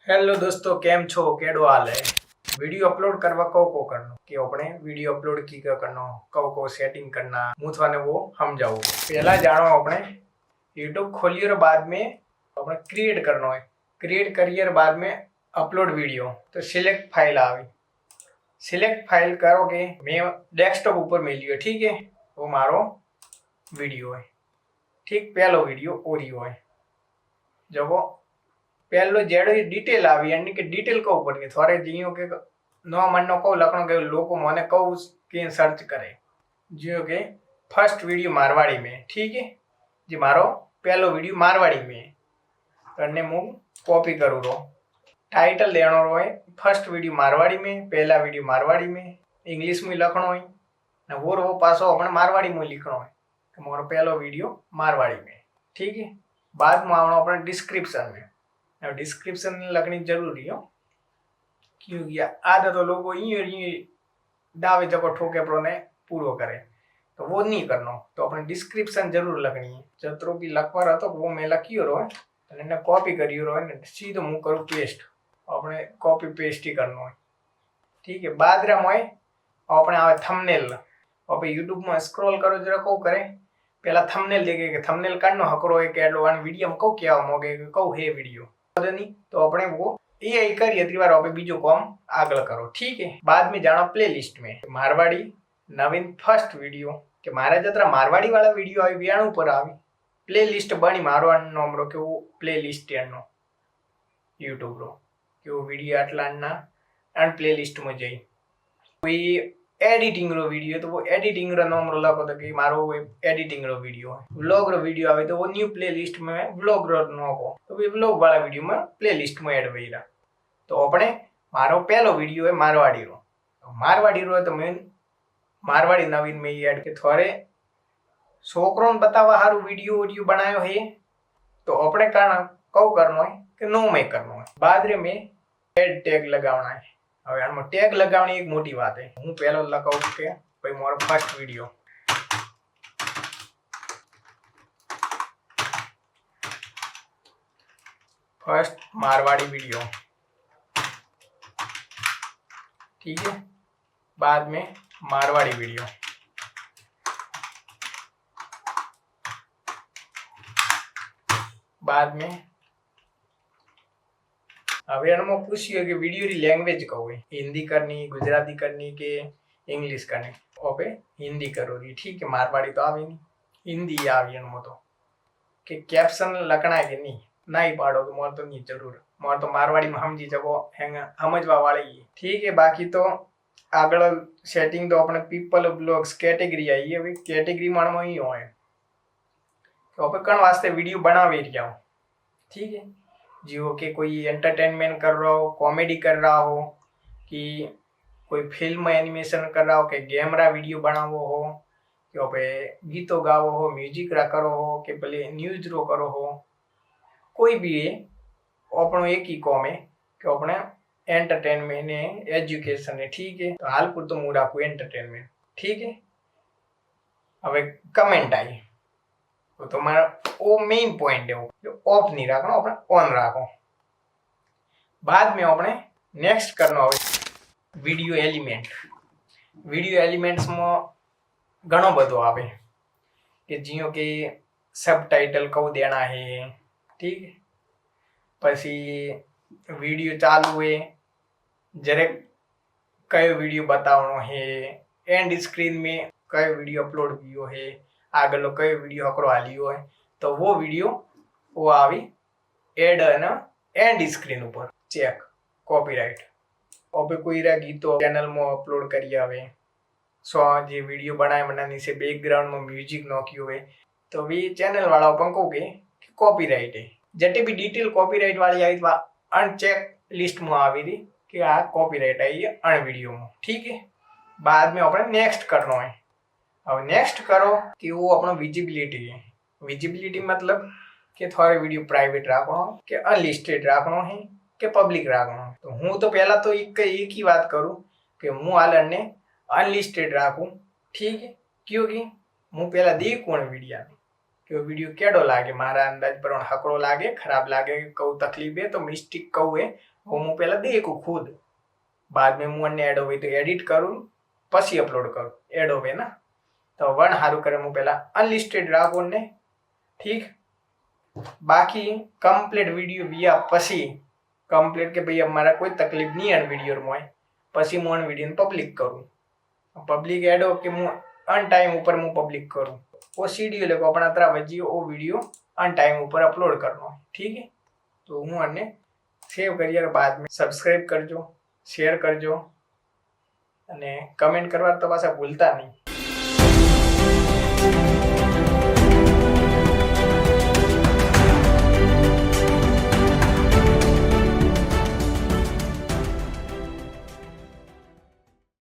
Hello दोस्तों, केम छो केड़ो हाल है। वीडियो अपलोड करवा को करनो कि अपने वीडियो अपलोड की करनो को सेटिंग करना हूँ थाने वो समझाऊं। पहला जानो अपने यूट्यूब खोलिए बाद में अपने क्रिएट करनो है। क्रिएट करिए बाद में अपलोड वीडियो तो सिलेक्ट फाइल आवी। सिलेक्ट फाइल करोगे मैं डेस्कटॉप ऊपर मिलियो, ठीक है। वो मारो वीडियो है, ठीक। पहलो वीडियो ओरियो है। जब पहलो जेड़ो डिटेल आवी यानी कि डिटेल को ऊपर नहीं थोड़े जियो के नो मन नो को लखनो के लोग मने को के सर्च करे जियो के फर्स्ट वीडियो मारवाड़ी में, ठीक है जी। मारो पहलो वीडियो मारवाड़ी में करने मु कॉपी करू रो। टाइटल देनो रो है फर्स्ट वीडियो मारवाड़ी में, पहला वीडियो मारवाड़ी में, इंग्लिश में लखनो है ने वो पासो अपने मारवाड़ी में लिखनो है कि मोरो पहलो वीडियो मारवाड़ी में, ठीक है। बाद में आवणो अपने डिस्क्रिप्शन में। डिस्क्रिप्शन लगनी जरूरी हो क्योंकि आधा तो लोग दावे जगह ठोके प्रोने पूरो करे तो वो नहीं करनो। तो अपने डिस्क्रिप्शन जरूर लगनी है। जतरो भी लखवा रहा तो वो मैं लखियो रो कॉपी करियो रो सीधो मुंह करूँ पेस्ट। अपने कॉपी पेस्ट ही करनो है, ठीक है। बाद रे मोय अपने आवे थंबनेल। अब यूट्यूब में स्क्रॉल करो जरा को करे पहला थंबनेल देखे कि थंबनेल काढनो हकरो है के एडो वन वीडियो में को क्या मोगे को है वीडियो नहीं तो अपने वो ये करिए त्रिवार आप बीजो काम आगल करो, ठीक है। बाद में जानो प्लेलिस्ट में मारवाड़ी नवीन फर्स्ट वीडियो के मारे जतरा मारवाड़ी वाला वीडियो आई बियाणु पर आवी प्लेलिस्ट बनी मारो नाम रो के वो प्लेलिस्ट यानो यूट्यूब रो के वो वीडियो आटला ना एंड प्लेलिस्ट में जाई कोई एडिटिंग रो वीडियो तो वो एडिटिंग रो नाम रो लखो तो कि मारो एडिटिंग रो वीडियो है। व्लॉग रो वीडियो आवे तो वो न्यू प्लेलिस्ट में व्लॉग रो नको तो वे व्लॉग वाला वीडियो में प्लेलिस्ट में ऐड वईरा। तो अपने मारो पहलो वीडियो है मारवाड़ी रो तो मारवाड़ी रो तो मैं मारवाड़ी नवीन में ही ऐड के थोड़े छोकरों बतावा हारू वीडियो बनायो है तो अपने कारण कौ करनो है कि नो में करनो है। बाद रे में एड टैग लगावना है। હવે આમાં ટેગ લગાવવાની એક મોટી વાત છે। હું પહેલો લગાવું કે ભાઈ મારો first video first Marwari video, ठीक है। बाद में मारवाड़ी वीडियो, बाद में હવે એમાં પૂછ્યું કે વીડિયો રી લેંગ્વેજ કહો हिंदी करनी गुजराती करनी के इंग्लिश करनी। ओके हिंदी करो री, ठीक है। मारवाड़ी तो आवी नहीं हिंदी आवी एनो तो कि कैप्शन लखना है कि नहीं पाड़ो तो मोर तो नहीं जरूर मोर तो मारवाड़ी में समझी जगो हैंग समझवा वाली, ठीक है। बाकी तो आगळ सेटिंग तो अपने पीपल ब्लॉग्स कैटेगरी आई है कैटेगरी में ही हो तो अपन कण वास्ते वीडियो बनावे रिया हो, ठीक है। जियो के कोई एंटरटेनमेंट कर रहा हो, कॉमेडी कर रहा हो कि कोई फिल्म एनिमेशन कर रहा हो कि गेमरा वीडियो बनावो हो कि पे गीतो गावो हो म्यूजिक रा करो हो कि भले न्यूज रो करो हो कोई भी है अपनो एक ही कॉम है कि अपने एंटरटेनमेंट है एजुकेशन है, ठीक है। तो हाल पूरतो मु राखू एंटरटेनमेंट, ठीक है। હવે कमेंट आई तो तुम्हारा वो मेन पॉइंट है जो ऑफ नहीं रखना अपने ऑन रखो। बाद में अपने नेक्स्ट करना हो वीडियो एलिमेंट। वीडियो एलिमेंट्स में घणो बधो आवे कि जियो के सबटाइटल को देना है, ठीक है। पछी वीडियो चालू है जरे कयो वीडियो बतावनो है एंड स्क्रीन में कयो वीडियो अपलोड कियो है आगलो कयो वीडियो हकरो हालियो है तो वो वीडियो वो आवी एड ना एंड स्क्रीन ऊपर चेक कॉपीराइट। अब कोई रा गीतो चैनल में अपलोड करी आवे सो जे वीडियो बनानी से बैकग्राउंड में म्यूजिक नोक्यो है तो वी चैनल वाला अपन को के कॉपीराइट है। जटे भी डिटेल कॉपीराइट वाली आई तो अनचेक लिस्ट में आवी री कि आ कॉपीराइट आई है अन वीडियो में, ठीक है। बाद में अपने नेक्स्ट करनो है। अब नेक्स्ट करो कि वो अपना विजिबिलिटी है। विजिबिलिटी मतलब कि थोड़े वीडियो प्राइवेट रखनो कि अनलिस्टेड रखनो है कि पब्लिक रखनो है। तो हूँ तो पहला तो एक ही बात करूँ कि हूँ हाल ने अनलिस्टेड रखूँ, ठीक है। क्योंकि हूँ पहला देखूँ वीडियो कि वो वीडियो केड़ो लागे, मारा अंदाज पर हकड़ो लागे, खराब लागे, कहूँ तकलीफ है तो मिस्टेक कहूँ है वो हूँ पहला देखूँ खुद, बाद में हूँ अन्य एड हो तो एडिट करूँ पछी अपलोड करूँ, एड हो ना तो वन हारू करे हूँ पहला अनलिस्टेड राखो ने, ठीक। बाकी कम्प्लीट वीडियो बिया पछी कम्प्लीट के भाई मारा कोई तकलीफ नहीं है वीडियो में, पछी हूँ वीडियो पब्लिक करूँ, पब्लिक एड हो कि हूँ अन टाइम ऊपर हूँ पब्लिक करूँ, वो शेड्यूल है अपना तरह बजी वो वीडियो अन टाइम ऊपर अपलोड करना है, ठीक है। तो हूँ अन्य सेव करिए बाद में सब्सक्राइब करजो, शेयर करजो, कमेंट करवा तो पाछा भूलता नहीं।